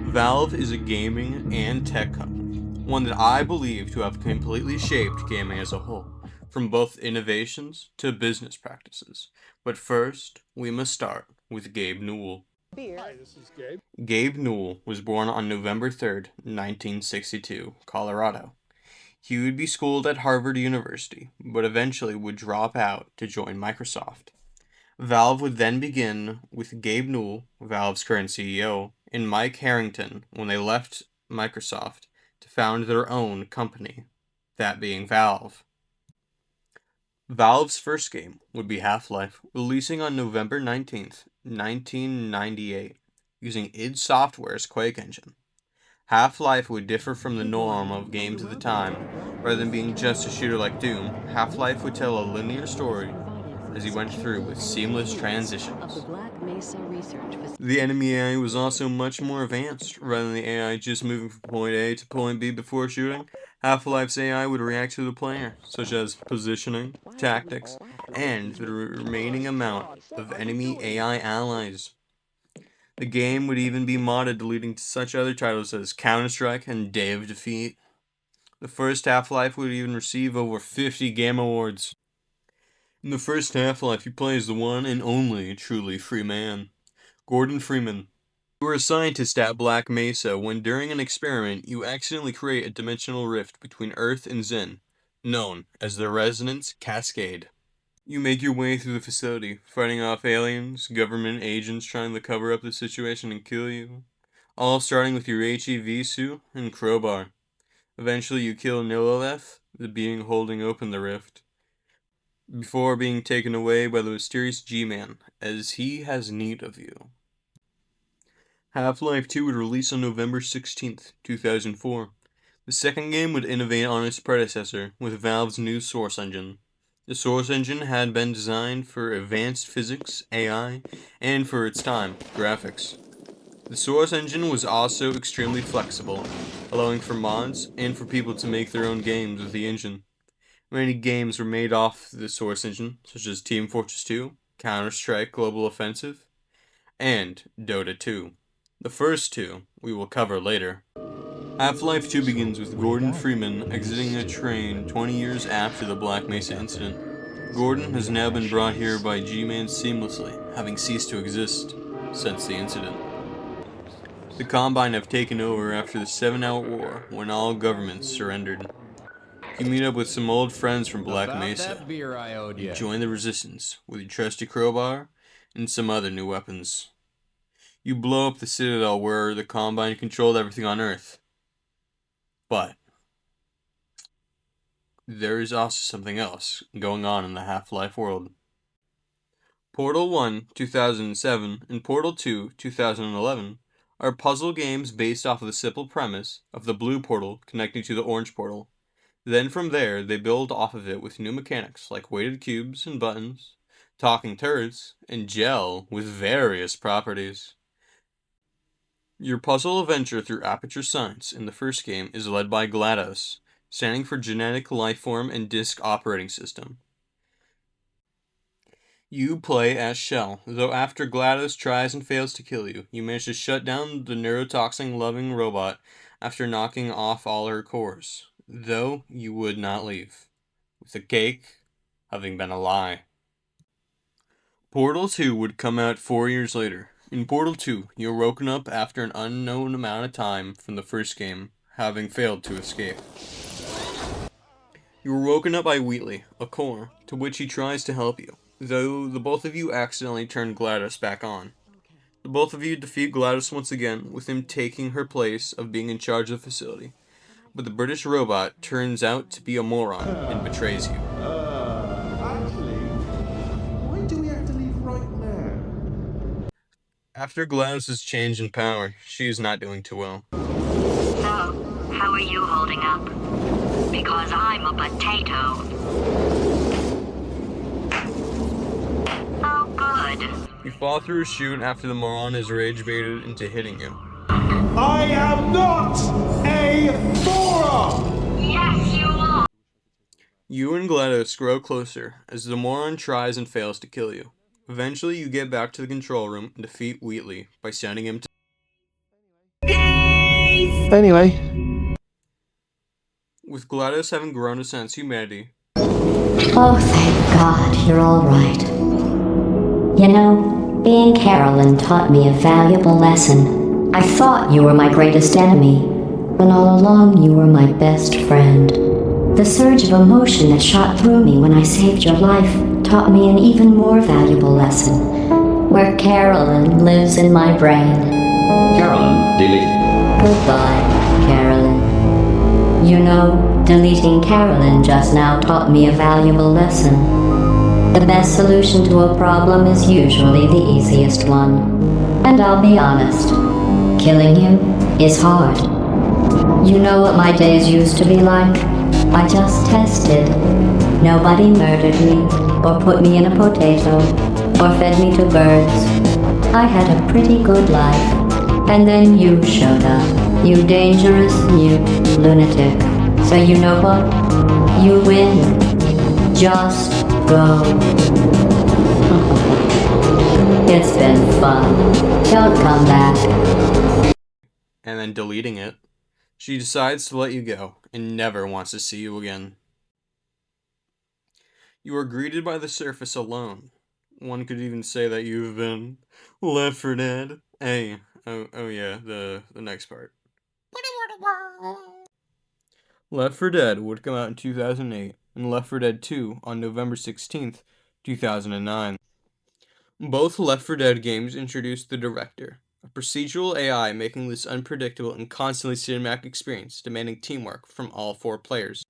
Valve is a gaming and tech company, one that I believe to have completely shaped gaming as a whole, from both innovations to business practices. But first, we must start with Gabe Newell. Hi, this is Gabe. Gabe Newell was born on November 3rd, 1962, Colorado. He would be schooled at Harvard University, but eventually would drop out to join Microsoft. Valve would then begin with Gabe Newell, Valve's current CEO, and Mike Harrington when they left Microsoft to found their own company, that being Valve. Valve's first game would be Half-Life, releasing on November 19th, 1998, using id Software's Quake engine. Half-Life would differ from the norm of games at the time. Rather than being just a shooter like Doom, Half-Life would tell a linear story as he went through with seamless transitions. The enemy AI was also much more advanced. Rather than the AI just moving from point A to point B before shooting, Half-Life's AI would react to the player, such as positioning, tactics, and the remaining amount of enemy AI allies. The game would even be modded, leading to such other titles as Counter-Strike and Day of Defeat. The first Half-Life would even receive over 50 Game Awards. In the first Half-Life, you play as the one and only truly free man, Gordon Freeman. You were a scientist at Black Mesa when during an experiment you accidentally create a dimensional rift between Earth and Xen, known as the Resonance Cascade. You make your way through the facility, fighting off aliens, government agents trying to cover up the situation and kill you, all starting with your HEV suit and crowbar. Eventually you kill Niloleth, the being holding open the rift, before being taken away by the mysterious G-Man, as he has need of you. Half-Life 2 would release on November 16th, 2004. The second game would innovate on its predecessor with Valve's new Source Engine. The Source Engine had been designed for advanced physics, AI, and for its time, graphics. The Source Engine was also extremely flexible, allowing for mods and for people to make their own games with the engine. Many games were made off the Source Engine, such as Team Fortress 2, Counter-Strike Global Offensive, and Dota 2. The first two we will cover later. Half-Life 2 begins with Gordon Freeman exiting a train 20 years after the Black Mesa incident. Gordon has now been brought here by G-Man seamlessly, having ceased to exist since the incident. The Combine have taken over after the 7-Hour War, when all governments surrendered. You meet up with some old friends from Black Mesa. You join the Resistance with your trusty crowbar and some other new weapons. You blow up the Citadel where the Combine controlled everything on Earth. But there is also something else going on in the Half-Life world. Portal 1, 2007, and Portal 2, 2011, are puzzle games based off of the simple premise of the blue portal connecting to the orange portal. Then from there, they build off of it with new mechanics like weighted cubes and buttons, talking turrets, and gel with various properties. Your puzzle adventure through Aperture Science in the first game is led by GLaDOS, standing for Genetic Lifeform and Disk Operating System. You play as Shell, though after GLaDOS tries and fails to kill you, you manage to shut down the neurotoxin-loving robot after knocking off all her cores, though you would not leave, with the cake having been a lie. Portal 2 would come out 4 years later. In Portal 2, you're woken up after an unknown amount of time from the first game, having failed to escape. You were woken up by Wheatley, a core, to which he tries to help you, though the both of you accidentally turn GLaDOS back on. The both of you defeat GLaDOS once again, with him taking her place of being in charge of the facility. But the British robot turns out to be a moron and betrays you. Actually, why do we have to leave right now? After GLaDOS' change in power, she is not doing too well. So, how are you holding up? Because I'm a potato. Oh, good. You fall through a chute after the moron is rage baited into hitting you. I am not a moron! Yes, you are. You and GLaDOS grow closer as the moron tries and fails to kill you. Eventually, you get back to the control room and defeat Wheatley by sending him to please. Anyway, With GLaDOS having grown to sense humanity, Oh, thank God, you're all right. You know, being Carolyn taught me a valuable lesson. I thought you were my greatest enemy, when all along you were my best friend. The surge of emotion that shot through me when I saved your life taught me an even more valuable lesson, where Carolyn lives in my brain. Carolyn, delete. Goodbye, Carolyn. You know, deleting Carolyn just now taught me a valuable lesson. The best solution to a problem is usually the easiest one. And I'll be honest, killing you is hard. You know what my days used to be like? I just tested. Nobody murdered me, or put me in a potato, or fed me to birds. I had a pretty good life. And then you showed up, you dangerous, mute lunatic. So you know what? You win. Just go. It's been fun. Don't come back. and then deleting it, she decides to let you go and never wants to see you again. You are greeted by the surface alone. One could even say that you've been left for dead. Hey, oh yeah, the next part. Left 4 Dead would come out in 2008, and Left 4 Dead 2 on November 16th, 2009. Both Left 4 Dead games introduced the Director, a procedural AI making this unpredictable and constantly cinematic experience demanding teamwork from all 4 players.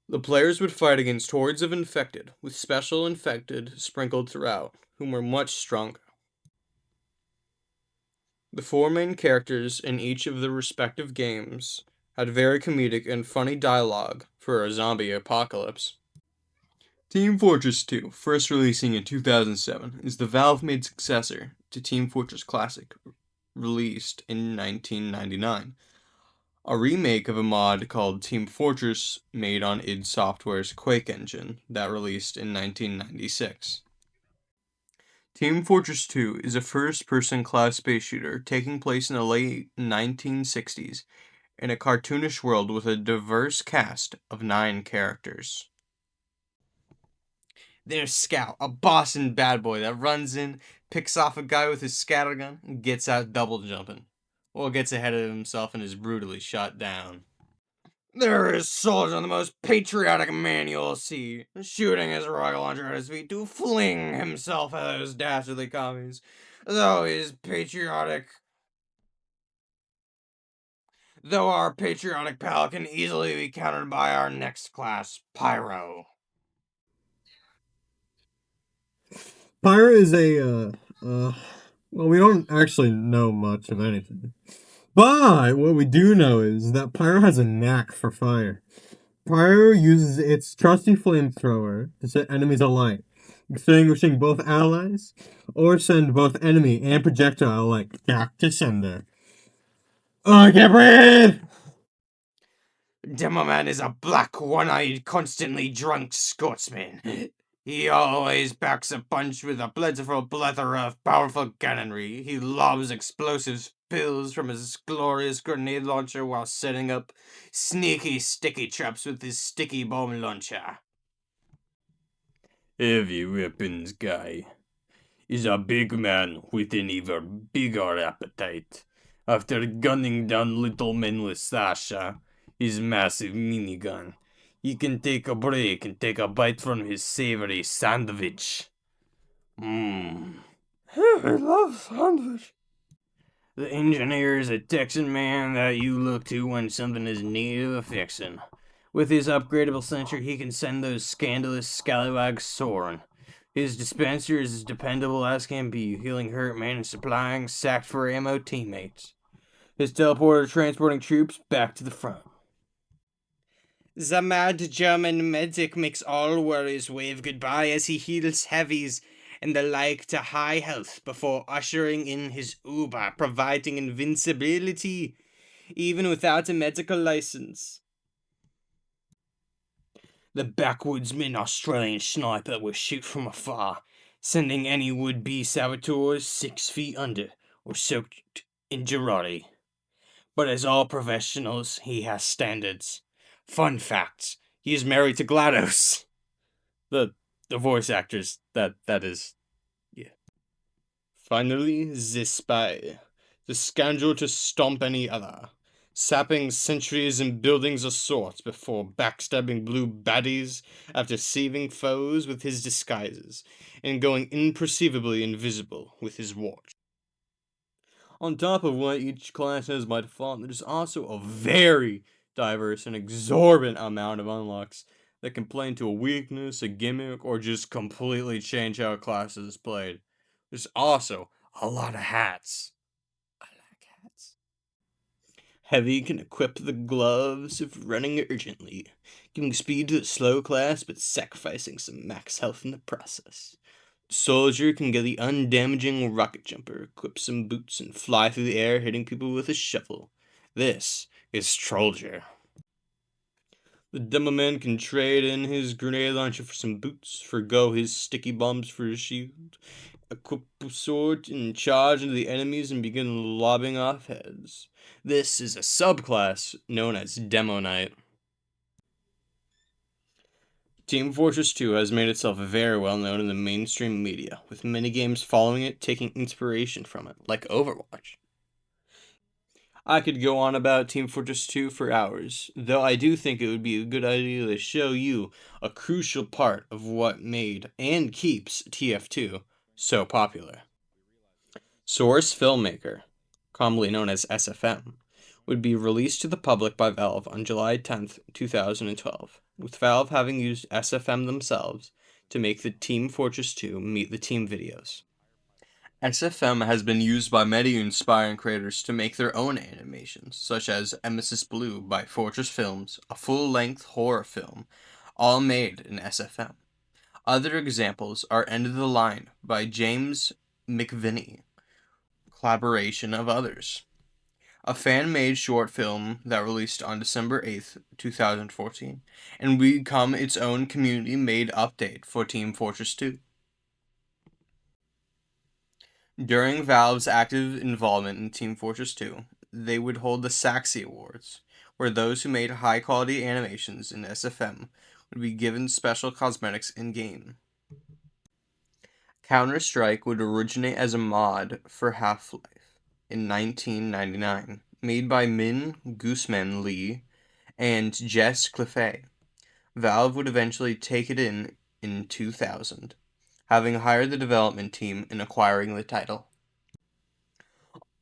The players would fight against hordes of infected, with special infected sprinkled throughout, whom were much stronger. The 4 main characters in each of the respective games had very comedic and funny dialogue for a zombie apocalypse. Team Fortress 2, first releasing in 2007, is the Valve-made successor to Team Fortress Classic, released in 1999. A remake of a mod called Team Fortress made on id Software's Quake engine that released in 1996. Team Fortress 2 is a first-person cloud space shooter taking place in the late 1960s in a cartoonish world with a diverse cast of 9 characters. There's Scout, a Boston bad boy that runs in, picks off a guy with his scattergun, and gets out double jumping, or gets ahead of himself and is brutally shot down. There is Soldier, the most patriotic man you'll see, shooting his rocket launcher at his feet to fling himself at those dastardly commies. Though our patriotic pal can easily be countered by our next class, Pyro. Pyro is well, we don't actually know much of anything. But what we do know is that Pyro has a knack for fire. Pyro uses its trusty flamethrower to set enemies alight, extinguishing both allies, or send both enemy and projectile alike back to sender. Oh, I can't breathe! Demoman is a black, one-eyed, constantly drunk Scotsman. He always packs a punch with a plentiful plethora of powerful cannonry. He lobs explosive pills from his glorious grenade launcher while setting up sneaky, sticky traps with his sticky bomb launcher. Heavy weapons guy is a big man with an even bigger appetite. After gunning down little men with Sasha, his massive minigun, he can take a break and take a bite from his savory sandwich. I love sandwich. The engineer is a Texan man that you look to when something is needed a fixin'. With his upgradable sensor, he can send those scandalous scallywags soaring. His dispenser is as dependable as can be, healing hurt men and supplying sacked for ammo teammates. His teleporter transporting troops back to the front. The mad German medic makes all worries wave goodbye as he heals heavies and the like to high health before ushering in his Uber, providing invincibility even without a medical license. The backwoodsman Australian sniper will shoot from afar, sending any would-be saboteurs 6 feet under or soaked in Girardi. But as all professionals, he has standards. Fun fact, he is married to GLaDOS. The voice actors, that is. Yeah. Finally, the spy. The scoundrel to stomp any other. Sapping centuries and buildings of sorts before backstabbing blue baddies after deceiving foes with his disguises, and going imperceivably invisible with his watch. On top of what each class has by default, there's also a very diverse and exorbitant amount of unlocks that can play into a weakness, a gimmick, or just completely change how a class is played. There's also a lot of hats. I like hats. Heavy can equip the gloves if running urgently, giving speed to the slow class but sacrificing some max health in the process. Soldier can get the undamaging rocket jumper, equip some boots, and fly through the air hitting people with a shovel. This is Trollger. The Demoman can trade in his grenade launcher for some boots, forgo his sticky bombs for his shield, equip a sword and charge into the enemies and begin lobbing off heads. This is a subclass known as Demo Knight. Team Fortress 2 has made itself very well known in the mainstream media, with many games following it taking inspiration from it, like Overwatch. I could go on about Team Fortress 2 for hours, though I do think it would be a good idea to show you a crucial part of what made and keeps TF2 so popular. Source Filmmaker, commonly known as SFM, would be released to the public by Valve on July 10th, 2012, with Valve having used SFM themselves to make the Team Fortress 2 Meet the Team videos. SFM has been used by many inspiring creators to make their own animations, such as Emesis Blue by Fortress Films, a full-length horror film, all made in SFM. Other examples are End of the Line by James McVinney, collaboration of others. A fan-made short film that released on December 8th, 2014, and become its own community-made update for Team Fortress 2. During Valve's active involvement in Team Fortress 2, they would hold the Saxy Awards, where those who made high-quality animations in SFM would be given special cosmetics in-game. Counter-Strike would originate as a mod for Half-Life in 1999, made by Min Guzman Lee and Jess Cliffey. Valve would eventually take it in 2000, having hired the development team and acquiring the title.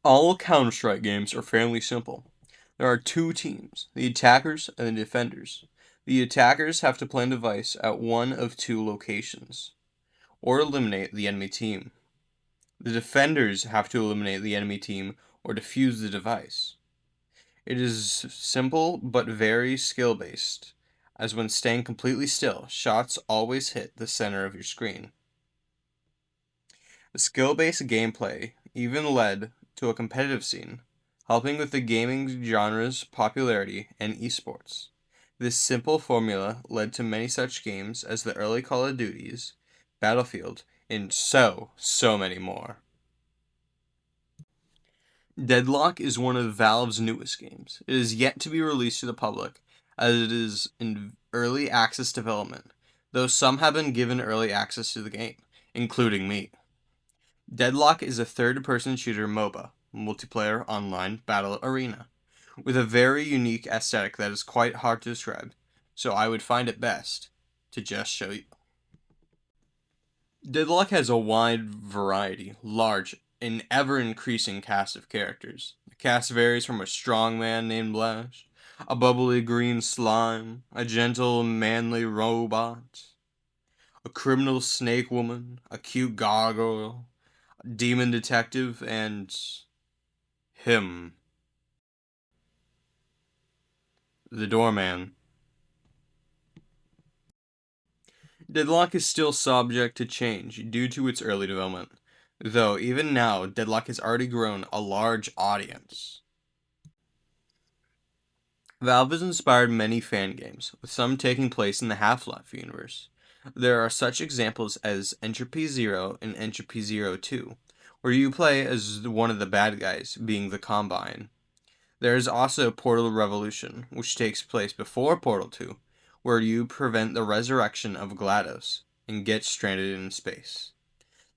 All Counter-Strike games are fairly simple. There are two teams, the attackers and the defenders. The attackers have to plant a device at one of two locations, or eliminate the enemy team. The defenders have to eliminate the enemy team or defuse the device. It is simple but very skill-based, as when staying completely still, shots always hit the center of your screen. The skill-based gameplay even led to a competitive scene, helping with the gaming genre's popularity and esports. This simple formula led to many such games as the early Call of Duties, Battlefield, and so many more. Deadlock is one of Valve's newest games. It is yet to be released to the public, as it is in early access development, though some have been given early access to the game, including me. Deadlock is a third-person shooter MOBA, multiplayer online battle arena, with a very unique aesthetic that is quite hard to describe, so I would find it best to just show you. Deadlock has a wide variety, large, and ever-increasing cast of characters. The cast varies from a strong man named Blash, a bubbly green slime, a gentle, manly robot, a criminal snake woman, a cute gargoyle, a demon detective, and him, the doorman. Deadlock is still subject to change due to its early development, though even now, Deadlock has already grown a large audience. Valve has inspired many fan games, with some taking place in the Half-Life universe. There are such examples as Entropy Zero and Entropy Zero 2, where you play as one of the bad guys, being the Combine. There is also Portal Revolution, which takes place before Portal 2, where you prevent the resurrection of GLaDOS and get stranded in space.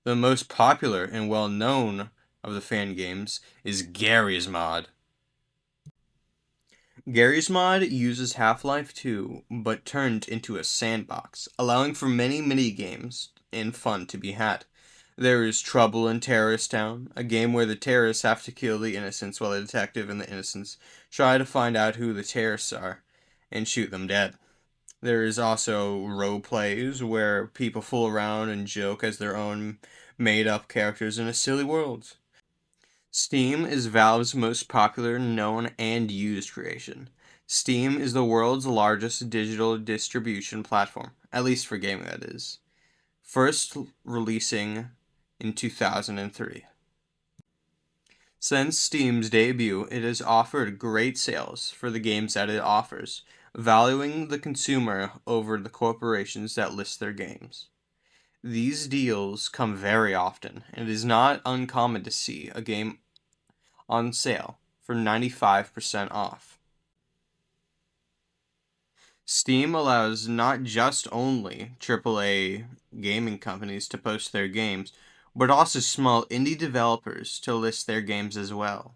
The most popular and well-known of the fan games is Garry's Mod. Garry's Mod uses Half-Life 2, but turned into a sandbox, allowing for many mini-games and fun to be had. There is Trouble in Terrorist Town, a game where the terrorists have to kill the innocents while the detective and the innocents try to find out who the terrorists are and shoot them dead. There is also role plays where people fool around and joke as their own made-up characters in a silly world. Steam is Valve's most popular, known, and used creation. Steam is the world's largest digital distribution platform, at least for gaming that is, first releasing in 2003. Since Steam's debut, it has offered great sales for the games that it offers, valuing the consumer over the corporations that list their games. These deals come very often, and it is not uncommon to see a game on sale for 95% off. Steam allows not just only AAA gaming companies to post their games, but also small indie developers to list their games as well.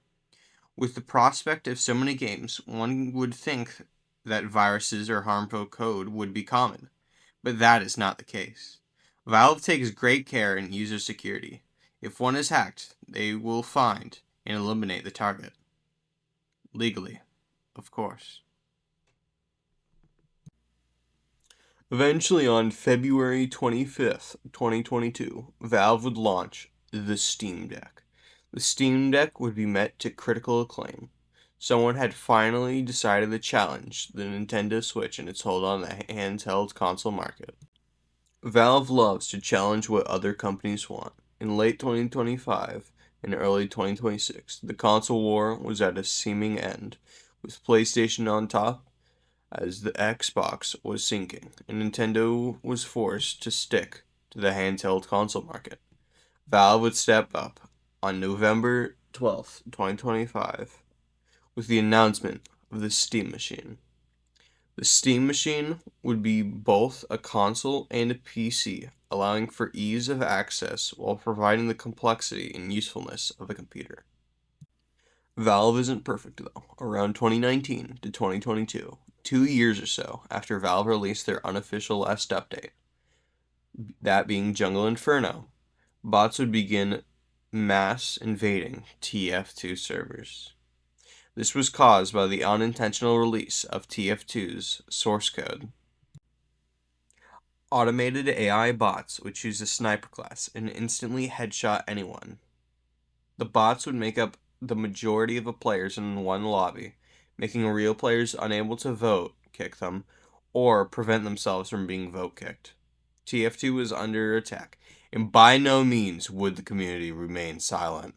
With the prospect of so many games, one would think that viruses or harmful code would be common, but that is not the case. Valve takes great care in user security. If one is hacked, they will find and eliminate the target. Legally, of course. Eventually, on February 25th, 2022, Valve would launch the Steam Deck. The Steam Deck would be met to critical acclaim. Someone had finally decided to challenge the Nintendo Switch and its hold on the handheld console market. Valve loves to challenge what other companies want. In late 2025 and early 2026, the console war was at a seeming end, with PlayStation on top as the Xbox was sinking, and Nintendo was forced to stick to the handheld console market. Valve would step up on November 12th, 2025, with the announcement of the Steam Machine. The Steam Machine would be both a console and a PC, allowing for ease of access while providing the complexity and usefulness of a computer. Valve isn't perfect though. Around 2019 to 2022, 2 years or so after Valve released their unofficial last update, that being Jungle Inferno, bots would begin mass invading TF2 servers. This was caused by the unintentional release of TF2's source code. Automated AI bots would choose a sniper class and instantly headshot anyone. The bots would make up the majority of the players in one lobby, making real players unable to vote kick them or prevent themselves from being vote kicked. TF2 was under attack, and by no means would the community remain silent.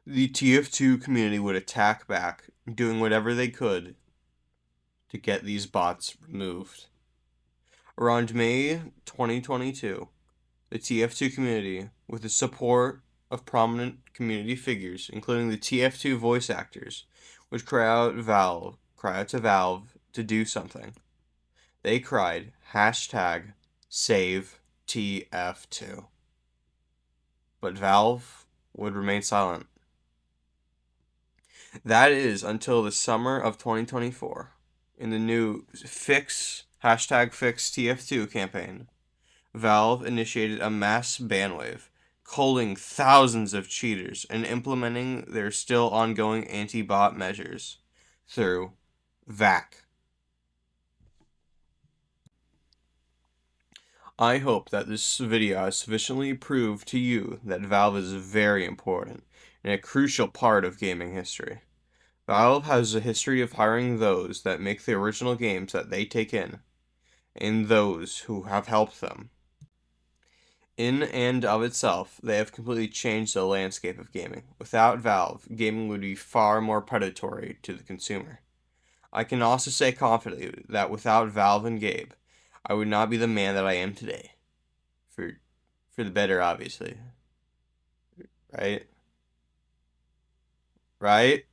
The TF2 community would attack back, doing whatever they could to get these bots removed. Around May 2022, the TF2 community, with the support of prominent community figures, including the TF2 voice actors, would cry out to Valve to do something. They cried #save TF2. But Valve would remain silent. That is until the summer of 2024. In the new #fix TF2 campaign, Valve initiated a mass ban wave, culling thousands of cheaters and implementing their still ongoing anti-bot measures through VAC. I hope that this video has sufficiently proved to you that Valve is very important and a crucial part of gaming history. Valve has a history of hiring those that make the original games that they take in, and those who have helped them. In and of itself, they have completely changed the landscape of gaming. Without Valve, gaming would be far more predatory to the consumer. I can also say confidently that without Valve and Gabe, I would not be the man that I am today. For the better, obviously. Right? Right?